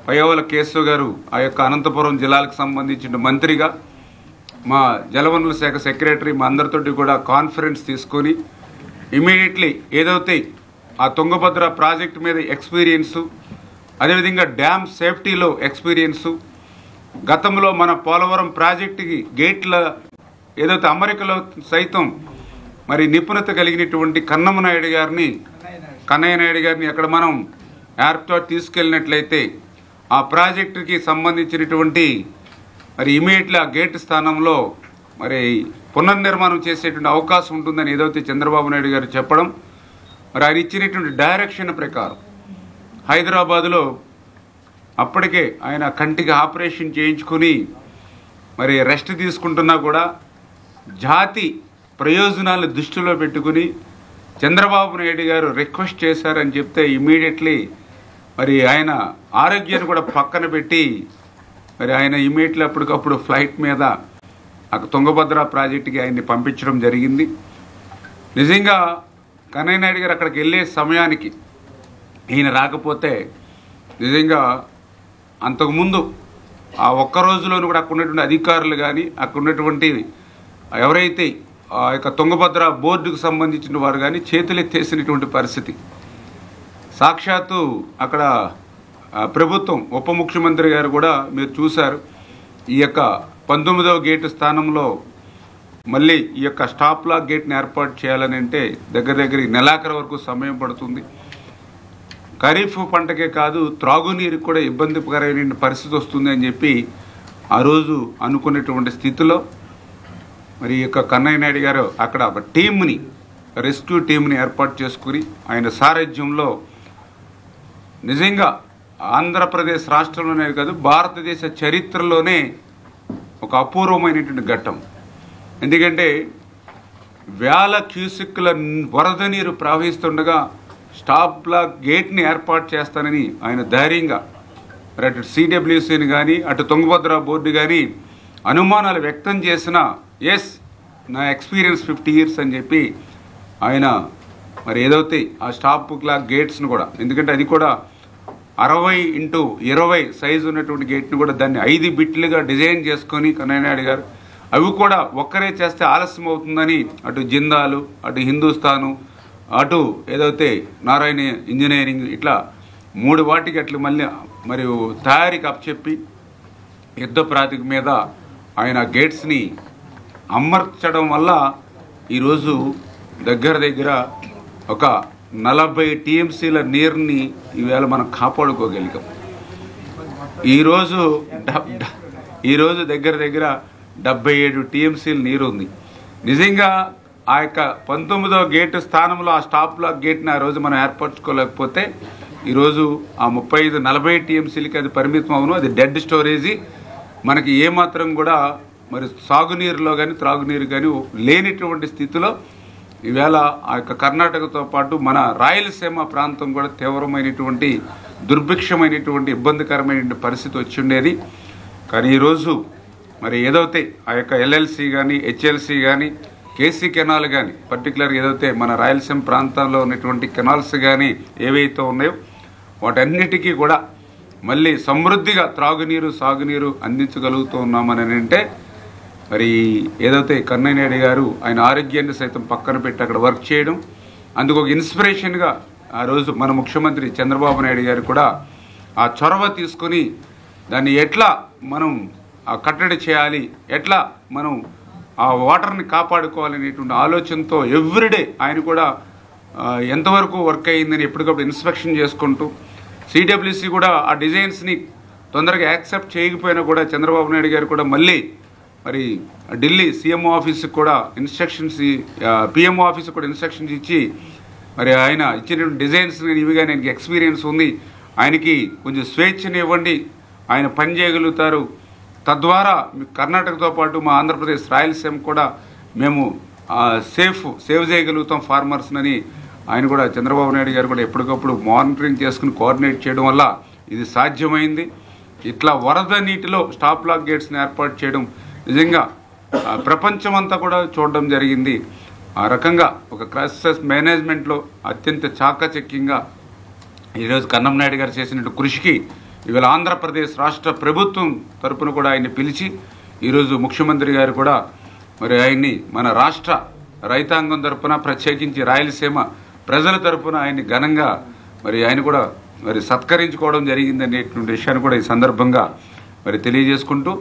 పయ్యావుల కేశవ్ గారు ఆ యొక్క అనంతపురం జిల్లాలకు సంబంధించిన మంత్రిగా మా జలవనరుల శాఖ సెక్రటరీ మా అందరితోటి కూడా కాన్ఫరెన్స్ తీసుకొని ఇమీడియట్లీ ఏదైతే ఆ తుంగభద్ర ప్రాజెక్ట్ మీద ఎక్స్పీరియన్సు, అదేవిధంగా డ్యామ్ సేఫ్టీలో ఎక్స్పీరియన్సు, గతంలో మన పోలవరం ప్రాజెక్టుకి గేట్ల ఏదైతే అమరికలో సైతం మరి నిపుణత కలిగినటువంటి కన్నయ్య నాయుడు గారిని అక్కడ మనం ఎయిర్పోర్ట్ తీసుకెళ్ళినట్లయితే ఆ ప్రాజెక్టుకి సంబంధించినటువంటి మరి ఇమీడియట్లీ ఆ గేట్ స్థానంలో మరి పునర్నిర్మాణం చేసేటువంటి అవకాశం ఉంటుందని ఏదైతే చంద్రబాబు నాయుడు గారు చెప్పడం, మరి ఆయన ఇచ్చినటువంటి డైరెక్షన్ ప్రకారం హైదరాబాదులో అప్పటికే ఆయన కంటికి ఆపరేషన్ చేయించుకుని మరి రెస్ట్ తీసుకుంటున్నా కూడా జాతి ప్రయోజనాలను దృష్టిలో పెట్టుకుని చంద్రబాబు నాయుడు గారు రిక్వెస్ట్ చేశారని చెప్తే ఇమీడియట్లీ మరి ఆయన ఆరోగ్యాన్ని కూడా పక్కన పెట్టి మరి ఆయన ఇమీడియట్లీ అప్పటికప్పుడు ఫ్లైట్ మీద తుంగభద్ర ప్రాజెక్టుకి ఆయన్ని పంపించడం జరిగింది. నిజంగా కన్నయ్య నాయుడు గారు అక్కడికి వెళ్ళే సమయానికి ఈయన రాకపోతే నిజంగా అంతకుముందు ఆ ఒక్క రోజులోనూ కూడా అక్కడ ఉన్నటువంటి అధికారులు కానీ అక్కడ ఉన్నటువంటి ఎవరైతే ఆ యొక్క తుంగభద్ర బోర్డుకు సంబంధించిన వారు కానీ చేతులెత్తేసినటువంటి పరిస్థితి. సాక్షాత్తు అక్కడ ప్రభుత్వం ఉప ముఖ్యమంత్రి గారు కూడా మీరు చూశారు. ఈ యొక్క 19వ గేటు స్థానంలో మళ్ళీ ఈ యొక్క స్టాప్ లాక్ గేట్ని ఏర్పాటు చేయాలని అంటే దగ్గర నెలాఖరు వరకు సమయం పడుతుంది. ఖరీఫ్ పంటకే కాదు త్రాగునీరుకి కూడా ఇబ్బందికరమైన పరిస్థితి వస్తుంది అని చెప్పి ఆ రోజు అనుకునేటువంటి స్థితిలో మరి ఈ యొక్క కన్నయ్య నాయుడు గారు అక్కడ ఒక టీంని రెస్క్యూ టీంని ఏర్పాటు చేసుకుని ఆయన సారథ్యంలో నిజంగా ఆంధ్రప్రదేశ్ రాష్ట్రంలోనే కాదు భారతదేశ చరిత్రలోనే ఒక అపూర్వమైనటువంటి ఘట్టం. ఎందుకంటే వేల క్యూసిక్ల వరద నీరు ప్రవహిస్తుండగా స్టాప్ లాక్ గేట్ని ఏర్పాటు చేస్తానని ఆయన ధైర్యంగా అటు సిడబ్ల్యూసీని కానీ అటు తుంగభద్ర బోర్డు కానీ అనుమానాలు వ్యక్తం చేసిన ఎస్ నా ఎక్స్పీరియన్స్ 50 years అని చెప్పి ఆయన మరి ఏదైతే ఆ స్టాప్ లాక్ గేట్స్ను కూడా, ఎందుకంటే అది కూడా 60x20 సైజు ఉన్నటువంటి గేట్ని కూడా దాన్ని 5 బిట్లుగా డిజైన్ చేసుకొని కన్నయ్య నాయుడు గారు అవి కూడా ఒక్కరే చేస్తే ఆలస్యం అవుతుందని అటు జిందాలు అటు హిందుస్థాను అటు ఏదైతే నారాయణ ఇంజనీరింగ్ ఇట్లా 3 వాటికి అట్లు మళ్ళీ మరియు తయారీకి అప్పచెప్పి యుద్ధ ప్రాతిక మీద ఆయన గేట్స్ని అమర్చడం వల్ల ఈరోజు దగ్గర ఒక 40 టీఎంసీల నీరుని ఈవేళ మనం కాపాడుకోగలిగాం. ఈరోజు దగ్గర 77 టీఎంసీల నీరు ఉంది. నిజంగా ఆ యొక్క 19వ గేటు స్థానంలో ఆ స్టాప్ లాక్ గేట్ని ఆ రోజు మనం ఏర్పరచుకోలేకపోతే ఈరోజు ఆ 35-40 టీఎంసీలకి అది పరిమితం అవును. అది డెడ్ స్టోరేజీ. మనకి ఏమాత్రం కూడా మరి సాగునీరులో కానీ త్రాగునీరు కానీ లేనిటువంటి స్థితిలో ఈవేళ ఆ యొక్క కర్ణాటకతో పాటు మన రాయలసీమ ప్రాంతం కూడా తీవ్రమైనటువంటి దుర్భిక్షమైనటువంటి ఇబ్బందికరమైనటువంటి పరిస్థితి వచ్చి ఉండేది. కానీ ఈరోజు మరి ఏదైతే ఆ యొక్క ఎల్ఎల్సి కానీ హెచ్ఎల్సి కానీ కేసీ కెనాల్ కానీ పర్టికులర్ ఏదైతే మన రాయలసీమ ప్రాంతంలో ఉన్నటువంటి కెనాల్స్ కానీ ఏవైతే ఉన్నాయో వాటన్నిటికీ కూడా మళ్ళీ సమృద్ధిగా త్రాగునీరు సాగునీరు అందించగలుగుతూ ఉన్నామని అంటే మరి ఏదైతే కన్నయ్య నాయుడు గారు ఆయన ఆరోగ్యాన్ని సైతం పక్కన పెట్టి అక్కడ వర్క్ చేయడం, అందుకు ఒక ఇన్స్పిరేషన్గా ఆ రోజు మన ముఖ్యమంత్రి చంద్రబాబు నాయుడు గారు కూడా ఆ చొరవ తీసుకొని దాన్ని ఎట్లా మనం కట్టడి చేయాలి, ఎట్లా మనం ఆ వాటర్ని కాపాడుకోవాలనేటువంటి ఆలోచనతో ఎవ్రీడే ఆయన కూడా ఎంతవరకు వర్క్ అయ్యిందని ఎప్పటికప్పుడు ఇన్స్పెక్షన్ చేసుకుంటూ సిడబ్ల్యూసి కూడా ఆ డిజైన్స్ని తొందరగా యాక్సెప్ట్ చేయకపోయినా కూడా చంద్రబాబు నాయుడు గారు కూడా మళ్ళీ మరి ఢిల్లీ సీఎంఓ ఆఫీస్కి కూడా ఇన్స్ట్రక్షన్స్, పిఎంఓ ఆఫీస్కి కూడా ఇన్స్ట్రక్షన్స్ ఇచ్చి మరి ఆయన ఇచ్చినటువంటి డిజైన్స్ ఇవిగా ఆయనకి ఎక్స్పీరియన్స్ ఉంది, ఆయనకి కొంచెం స్వేచ్ఛని ఇవ్వండి, ఆయన పని చేయగలుగుతారు, తద్వారా కర్ణాటకతో పాటు మా ఆంధ్రప్రదేశ్ రాయలసీమ కూడా మేము సేవ్ చేయగలుగుతాం ఫార్మర్స్ని ఆయన కూడా చంద్రబాబు నాయుడు గారు కూడా ఎప్పటికప్పుడు మానిటరింగ్ చేసుకుని కోఆర్డినేట్ చేయడం వల్ల ఇది సాధ్యమైంది. ఇట్లా వరద నీటిలో స్టాప్ లాక్ గేట్స్ని ఏర్పాటు చేయడం నిజంగా ప్రపంచమంతా కూడా చూడడం జరిగింది. ఆ రకంగా ఒక క్రైసిస్ మేనేజ్మెంట్లో అత్యంత చాకచక్యంగా ఈరోజు కన్నయ్య నాయుడు గారు చేసినట్టు కృషికి ఇవాళ ఆంధ్రప్రదేశ్ రాష్ట్ర ప్రభుత్వం తరపున కూడా ఆయన్ని పిలిచి ఈరోజు ముఖ్యమంత్రి గారు కూడా మరి ఆయన్ని మన రాష్ట్ర రైతాంగం తరపున ప్రత్యేకించి రాయలసీమ ప్రజల తరపున ఆయన్ని ఘనంగా మరి ఆయన కూడా మరి సత్కరించుకోవడం జరిగిందనేటువంటి విషయాన్ని కూడా ఈ సందర్భంగా మరి తెలియజేసుకుంటూ